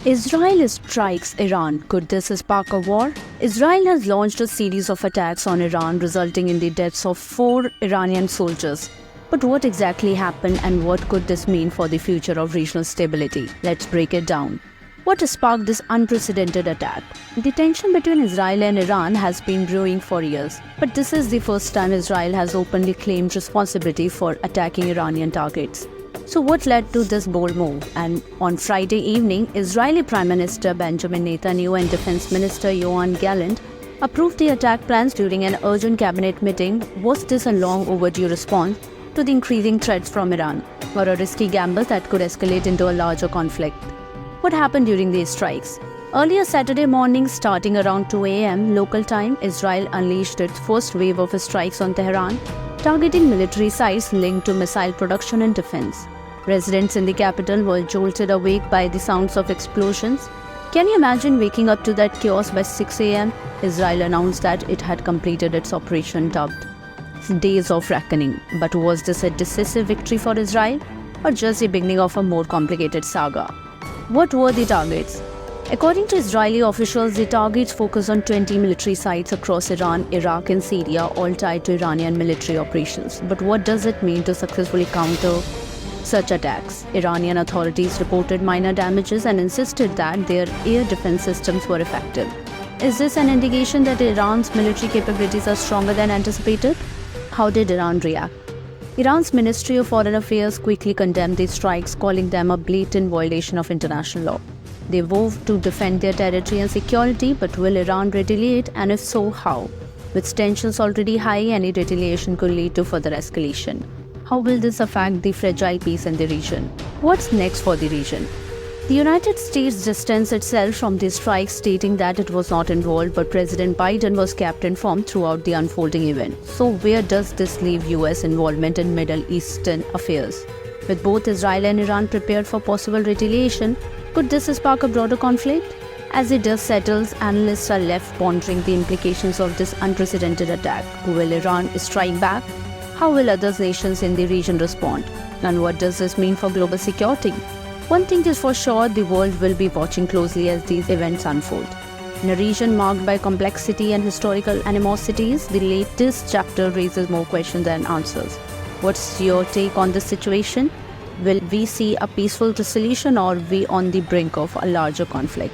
Israel strikes Iran. Could this spark a war? Israel has launched a series of attacks on Iran, resulting in the deaths of 4 Iranian soldiers. But what exactly happened and what could this mean for the future of regional stability? Let's break it down. What sparked this unprecedented attack? The tension between Israel and Iran has been brewing for years, but this is the first time Israel has openly claimed responsibility for attacking Iranian targets. So what led to this bold move? And on Friday evening, Israeli Prime Minister Benjamin Netanyahu and Defense Minister Yoav Gallant approved the attack plans during an urgent cabinet meeting. Was this a long overdue response to the increasing threats from Iran, or a risky gamble that could escalate into a larger conflict? What happened during these strikes? Earlier Saturday morning, starting around 2 a.m. local time, Israel unleashed its first wave of strikes on Tehran, targeting military sites linked to missile production and defense. Residents in the capital were jolted awake by the sounds of explosions. Can you imagine waking up to that chaos by 6 a.m.? Israel announced that it had completed its operation dubbed Days of Reckoning. But was this a decisive victory for Israel, or just the beginning of a more complicated saga? What were the targets? According to Israeli officials, the targets focus on 20 military sites across Iran, Iraq and Syria, all tied to Iranian military operations. But what does it mean to successfully counter such attacks? Iranian authorities reported minor damages and insisted that their air defense systems were effective. Is this an indication that Iran's military capabilities are stronger than anticipated? How did Iran react? Iran's Ministry of Foreign Affairs quickly condemned these strikes, calling them a blatant violation of international law. They vowed to defend their territory and security, but will Iran retaliate, and if so, how? With tensions already high, any retaliation could lead to further escalation. How will this affect the fragile peace in the region? What's next for the region? The United States distanced itself from these strikes, stating that it was not involved, but President Biden was kept informed throughout the unfolding event. So where does this leave US involvement in Middle Eastern affairs? With both Israel and Iran prepared for possible retaliation, could this spark a broader conflict? As the dust settles, analysts are left pondering the implications of this unprecedented attack. Will Iran strike back? How will other nations in the region respond? And what does this mean for global security? One thing is for sure, the world will be watching closely as these events unfold. In a region marked by complexity and historical animosities, the latest chapter raises more questions than answers. What's your take on this situation? Will we see a peaceful resolution, or are we on the brink of a larger conflict?